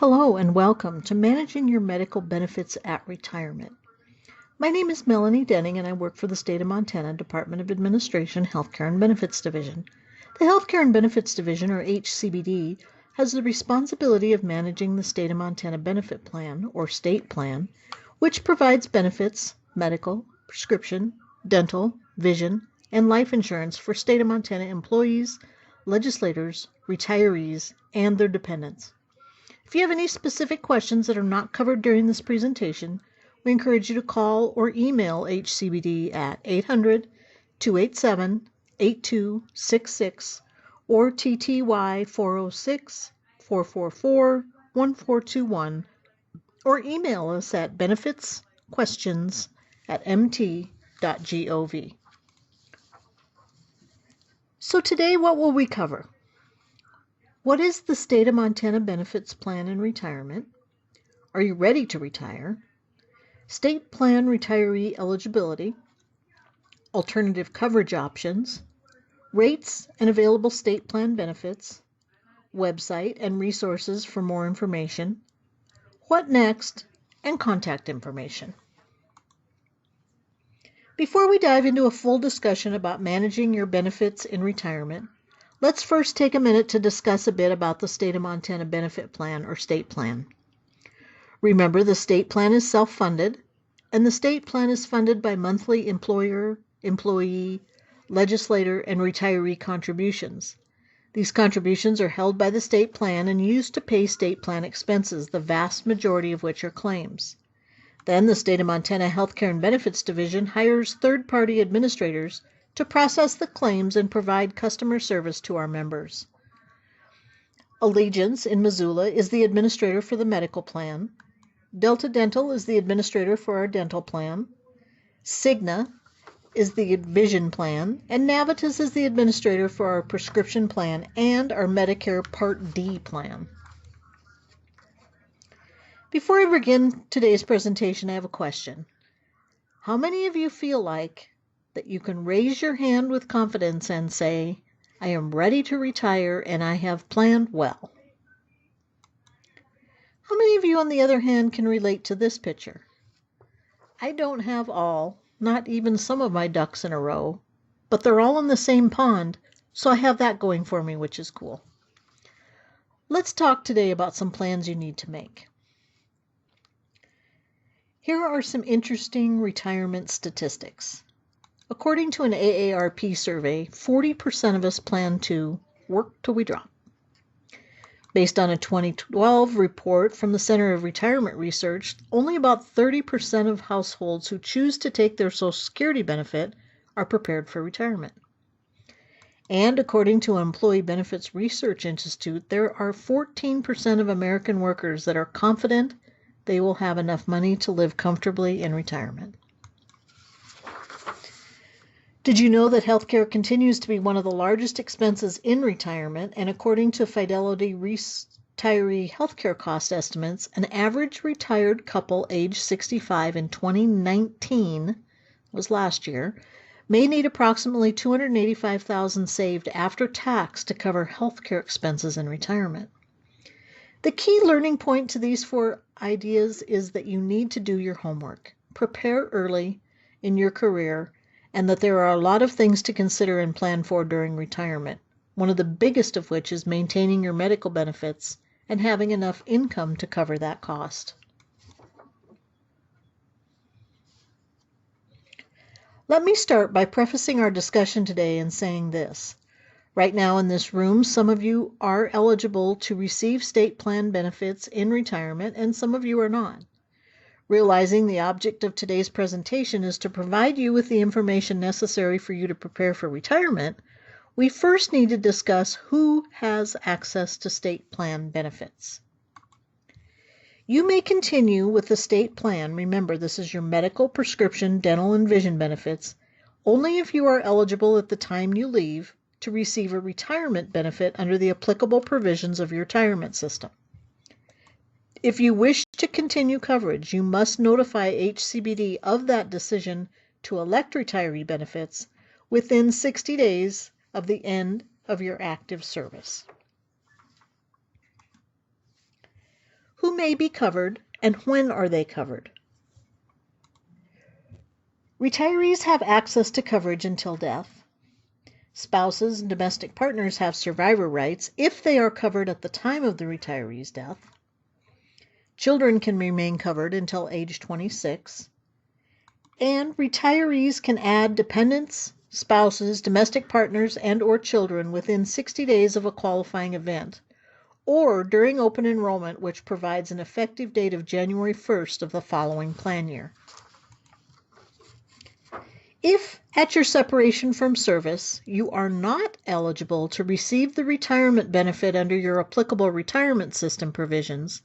Hello and welcome to Managing Your Medical Benefits at Retirement. My name is Melanie Denning and I work for the State of Montana Department of Administration Healthcare and Benefits Division. The Healthcare and Benefits Division, or HCBD, has the responsibility of managing the State of Montana Benefit Plan, or State Plan, which provides benefits, medical, prescription, dental, vision, and life insurance for State of Montana employees, legislators, retirees, and their dependents. If you have any specific questions that are not covered during this presentation, we encourage you to call or email HCBD at 800-287-8266 or TTY 406-444-1421 or email us at benefitsquestions@mt.gov. So today, what will we cover? What is the State of Montana Benefits Plan in Retirement? Are you ready to retire? State Plan Retiree Eligibility, Alternative Coverage Options, Rates and Available State Plan Benefits, Website and Resources for more information, What Next, and Contact Information. Before we dive into a full discussion about managing your benefits in retirement, let's first take a minute to discuss a bit about the State of Montana Benefit Plan, or State Plan. Remember, the State Plan is self-funded, and the State Plan is funded by monthly employer, employee, legislator, and retiree contributions. These contributions are held by the State Plan and used to pay State Plan expenses, the vast majority of which are claims. Then the State of Montana Healthcare and Benefits Division hires third-party administrators to process the claims and provide customer service to our members. Allegiance in Missoula is the administrator for the medical plan. Delta Dental is the administrator for our dental plan. Cigna is the vision plan, and Navitas is the administrator for our prescription plan and our Medicare Part D plan. Before I begin today's presentation, I have a question. How many of you feel like that you can raise your hand with confidence and say, I am ready to retire and I have planned well? How many of you, on the other hand, can relate to this picture? I don't have all, not even some of my ducks in a row, but they're all in the same pond, so I have that going for me, which is cool. Let's talk today about some plans you need to make. Here are some interesting retirement statistics. According to an AARP survey, 40% of us plan to work till we drop. Based on a 2012 report from the Center of Retirement Research, only about 30% of households who choose to take their Social Security benefit are prepared for retirement. And according to an Employee Benefits Research Institute, there are 14% of American workers that are confident they will have enough money to live comfortably in retirement. Did you know that healthcare continues to be one of the largest expenses in retirement? And according to Fidelity retiree healthcare cost estimates, an average retired couple age 65 in 2019, was last year, may need approximately $285,000 saved after tax to cover healthcare expenses in retirement. The key learning point to these four ideas is that you need to do your homework, prepare early in your career, and that there are a lot of things to consider and plan for during retirement, one of the biggest of which is maintaining your medical benefits and having enough income to cover that cost. Let me start by prefacing our discussion today and saying this. Right now in this room, some of you are eligible to receive state plan benefits in retirement, and some of you are not. Realizing the object of today's presentation is to provide you with the information necessary for you to prepare for retirement, we first need to discuss who has access to state plan benefits. You may continue with the state plan, remember this is your medical, prescription, dental, and vision benefits, only if you are eligible at the time you leave to receive a retirement benefit under the applicable provisions of your retirement system. If you wish to continue coverage, you must notify HCBD of that decision to elect retiree benefits within 60 days of the end of your active service. who may be covered, and when are they covered. Retirees have access to coverage until death. Spouses and domestic partners have survivor rights if they are covered at the time of the retiree's death. Children can remain covered until age 26. And retirees can add dependents, spouses, domestic partners, and/or children within 60 days of a qualifying event, or during open enrollment, which provides an effective date of January 1st of the following plan year. If, at your separation from service, you are not eligible to receive the retirement benefit under your applicable retirement system provisions,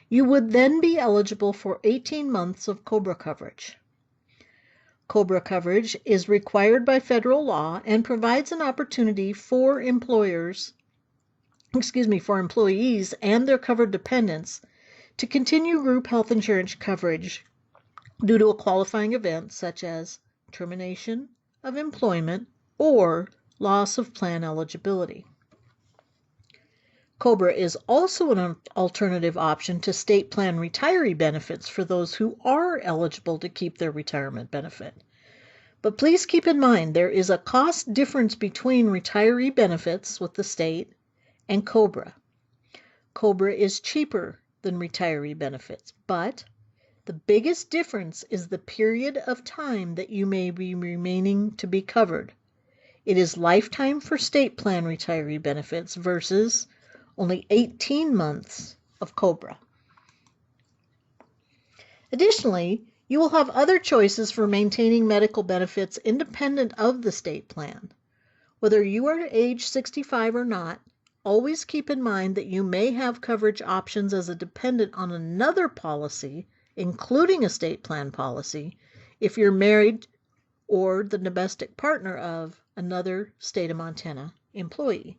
you would then be eligible for 18 months of COBRA coverage. COBRA coverage is required by federal law and provides an opportunity for employees and their covered dependents to continue group health insurance coverage due to a qualifying event such as termination of employment or loss of plan eligibility. COBRA is also an alternative option to state plan retiree benefits for those who are eligible to keep their retirement benefit. But please keep in mind there is a cost difference between retiree benefits with the state and COBRA. COBRA is cheaper than retiree benefits, but the biggest difference is the period of time that you may be remaining to be covered. It is lifetime for state plan retiree benefits versus only 18 months of COBRA. Additionally, you will have other choices for maintaining medical benefits independent of the state plan. Whether you are age 65 or not, always keep in mind that you may have coverage options as a dependent on another policy, including a state plan policy, if you're married or the domestic partner of another state of Montana employee.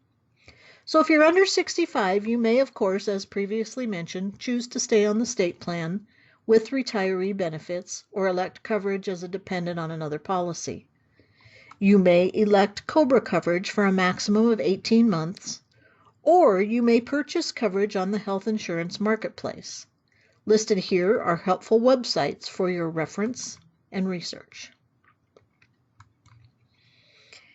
So if you're under 65, you may, of course, as previously mentioned, choose to stay on the state plan with retiree benefits or elect coverage as a dependent on another policy. You may elect COBRA coverage for a maximum of 18 months, or you may purchase coverage on the health insurance marketplace. Listed here are helpful websites for your reference and research.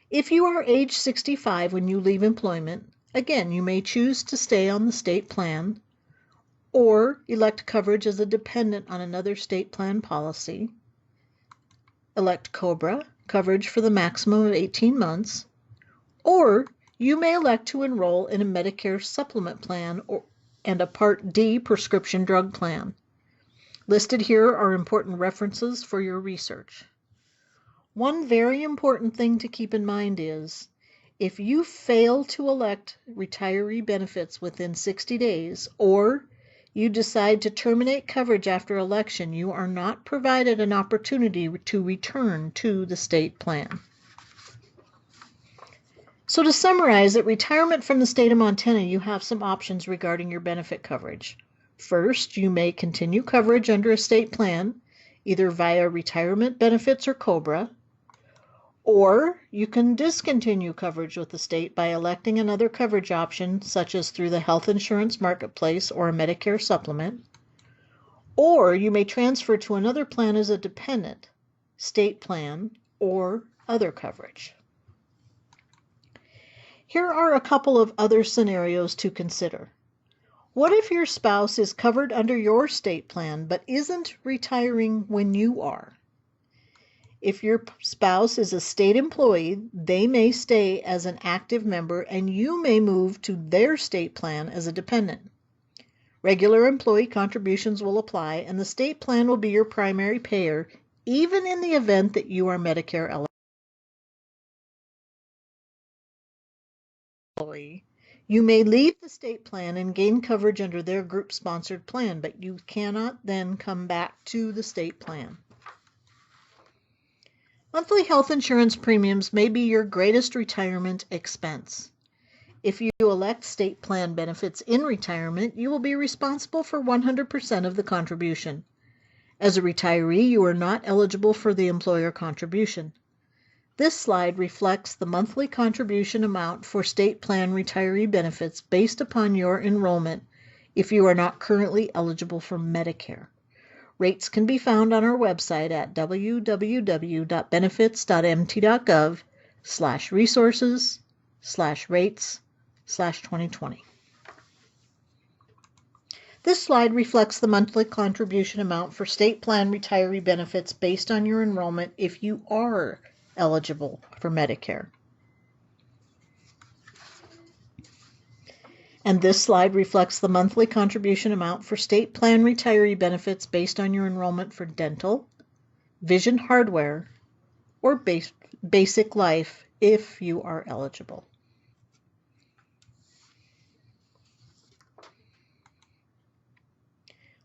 If you are age 65 when you leave employment, again, you may choose to stay on the state plan or elect coverage as a dependent on another state plan policy, elect COBRA coverage for the maximum of 18 months, or you may elect to enroll in a Medicare supplement plan and a Part D prescription drug plan. Listed here are important references for your research. One very important thing to keep in mind is, if you fail to elect retiree benefits within 60 days, or you decide to terminate coverage after election, you are not provided an opportunity to return to the state plan. So to summarize, at retirement from the state of Montana, you have some options regarding your benefit coverage. First, you may continue coverage under a state plan, either via retirement benefits or COBRA, or you can discontinue coverage with the state by electing another coverage option, such as through the health insurance marketplace or a Medicare supplement, or you may transfer to another plan as a dependent, state plan, or other coverage. Here are a couple of other scenarios to consider. What if your spouse is covered under your state plan but isn't retiring when you are? If your spouse is a state employee, they may stay as an active member and you may move to their state plan as a dependent. Regular employee contributions will apply and the state plan will be your primary payer, even in the event that you are Medicare eligible. You may leave the state plan and gain coverage under their group-sponsored plan, but you cannot then come back to the state plan. Monthly health insurance premiums may be your greatest retirement expense. If you elect state plan benefits in retirement, you will be responsible for 100% of the contribution. As a retiree, you are not eligible for the employer contribution. This slide reflects the monthly contribution amount for state plan retiree benefits based upon your enrollment if you are not currently eligible for Medicare. Rates can be found on our website at www.benefits.mt.gov/resources/rates/2020. This slide reflects the monthly contribution amount for state plan retiree benefits based on your enrollment if you are eligible for Medicare. And this slide reflects the monthly contribution amount for state plan retiree benefits based on your enrollment for dental, vision hardware, or basic life if you are eligible.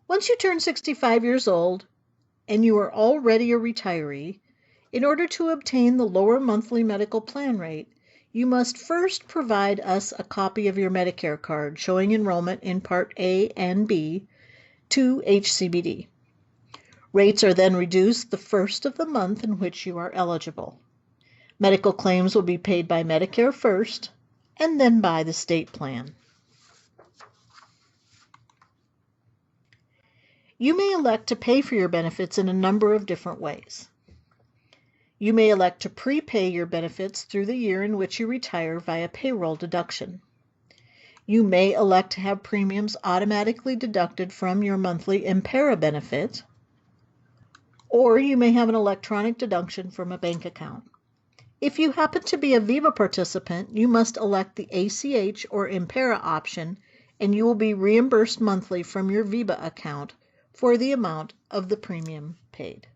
Once you turn 65 years old and you are already a retiree, in order to obtain the lower monthly medical plan rate, you must first provide us a copy of your Medicare card showing enrollment in Part A and B to HCBD. Rates are then reduced the first of the month in which you are eligible. Medical claims will be paid by Medicare first and then by the state plan. You may elect to pay for your benefits in a number of different ways. You may elect to prepay your benefits through the year in which you retire via payroll deduction. You may elect to have premiums automatically deducted from your monthly Impera benefit, or you may have an electronic deduction from a bank account. If you happen to be a VIVA participant, you must elect the ACH or Impera option, and you will be reimbursed monthly from your VIVA account for the amount of the premium paid.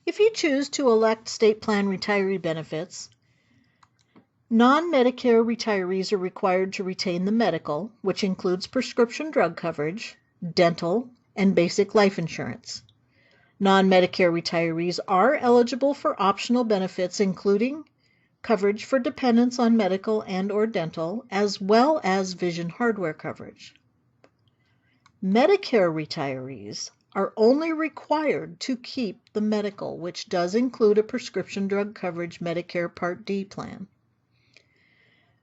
If you choose to elect state plan retiree benefits, non-Medicare retirees are required to retain the medical, which includes prescription drug coverage, dental, and basic life insurance. Non-Medicare retirees are eligible for optional benefits including coverage for dependents on medical and/or dental, as well as vision hardware coverage. Medicare retirees are only required to keep the medical, which does include a prescription drug coverage Medicare Part D plan.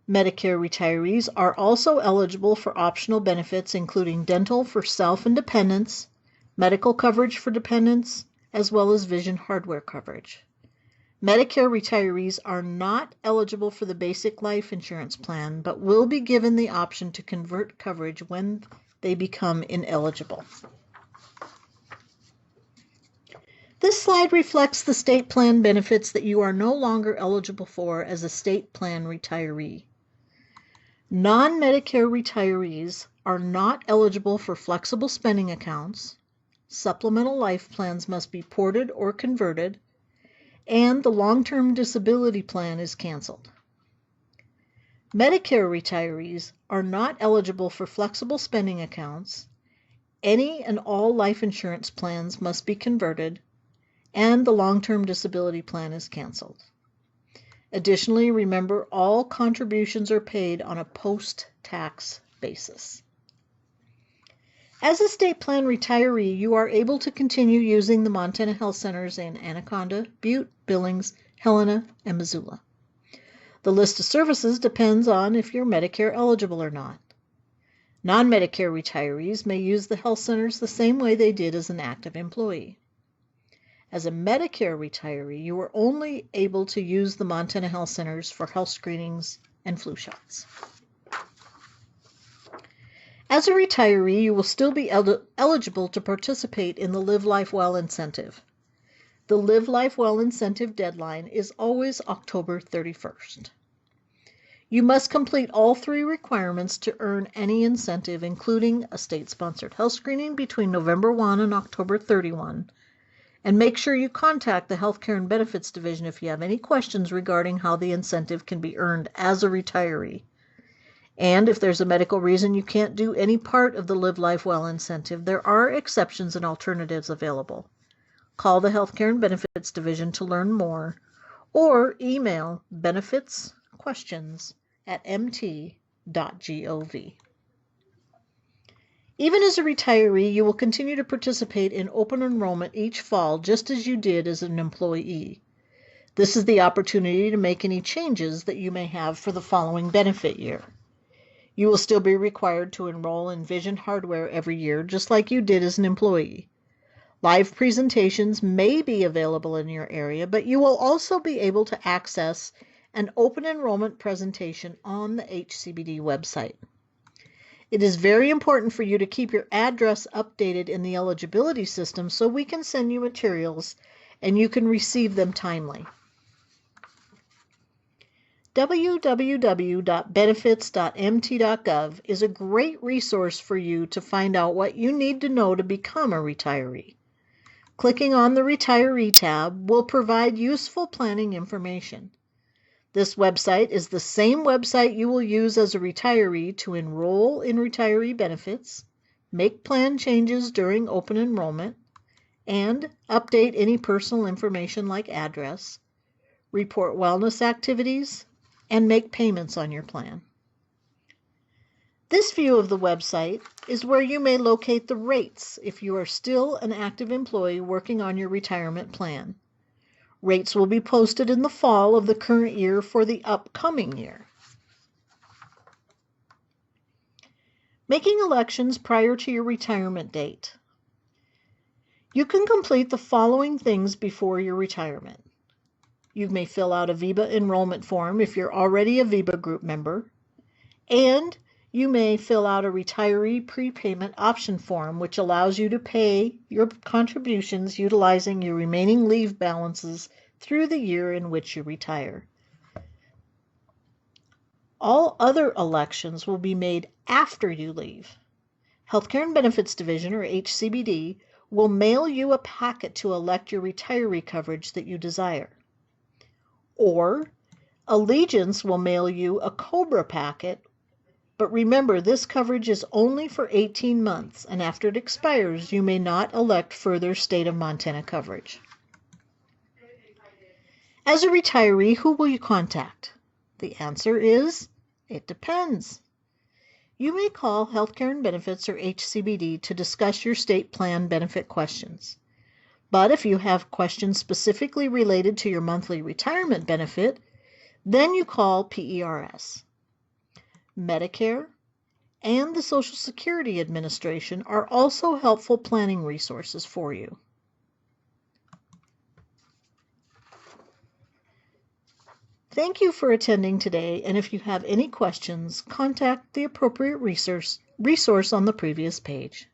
Medicare retirees are also eligible for optional benefits including dental for self and dependents, medical coverage for dependents, as well as vision hardware coverage. Medicare retirees are not eligible for the basic life insurance plan, but will be given the option to convert coverage when they become ineligible. This slide reflects the state plan benefits that you are no longer eligible for as a state plan retiree. Non-Medicare retirees are not eligible for flexible spending accounts, supplemental life plans must be ported or converted, and the long-term disability plan is canceled. Medicare retirees are not eligible for flexible spending accounts, any and all life insurance plans must be converted, and the long-term disability plan is canceled. Additionally, remember all contributions are paid on a post-tax basis. As a state plan retiree, you are able to continue using the Montana Health Centers in Anaconda, Butte, Billings, Helena, and Missoula. The list of services depends on if you're Medicare eligible or not. Non-Medicare retirees may use the health centers the same way they did as an active employee. As a Medicare retiree, you are only able to use the Montana Health Centers for health screenings and flu shots. As a retiree, you will still be eligible to participate in the Live Life Well incentive. The Live Life Well incentive deadline is always October 31st. You must complete all 3 requirements to earn any incentive, including a state-sponsored health screening between November 1 and October 31, and make sure you contact the Healthcare and Benefits Division if you have any questions regarding how the incentive can be earned as a retiree. And if there's a medical reason you can't do any part of the Live Life Well incentive, there are exceptions and alternatives available. Call the Healthcare and Benefits Division to learn more, or email benefitsquestions@mt.gov. Even as a retiree, you will continue to participate in open enrollment each fall just as you did as an employee. This is the opportunity to make any changes that you may have for the following benefit year. You will still be required to enroll in Vision hardware every year, just like you did as an employee. Live presentations may be available in your area, but you will also be able to access an open enrollment presentation on the HCBD website. It is very important for you to keep your address updated in the eligibility system so we can send you materials and you can receive them timely. www.benefits.mt.gov is a great resource for you to find out what you need to know to become a retiree. Clicking on the Retiree tab will provide useful planning information. This website is the same website you will use as a retiree to enroll in retiree benefits, make plan changes during open enrollment, and update any personal information like address, report wellness activities, and make payments on your plan. This view of the website is where you may locate the rates if you are still an active employee working on your retirement plan. Rates will be posted in the fall of the current year for the upcoming year. Making elections prior to your retirement date. You can complete the following things before your retirement. You may fill out a VEBA enrollment form if you're already a VEBA group member, and you may fill out a retiree prepayment option form, which allows you to pay your contributions utilizing your remaining leave balances through the year in which you retire. All other elections will be made after you leave. Healthcare and Benefits Division, or HCBD, will mail you a packet to elect your retiree coverage that you desire. Or Allegiance will mail you a COBRA packet. But remember, this coverage is only for 18 months, and after it expires, you may not elect further state of Montana coverage. As a retiree, who will you contact? The answer is, it depends. You may call Healthcare and Benefits, or HCBD, to discuss your state plan benefit questions. But if you have questions specifically related to your monthly retirement benefit, then you call PERS. Medicare and the Social Security Administration are also helpful planning resources for you. Thank you for attending today, and if you have any questions, contact the appropriate resource on the previous page.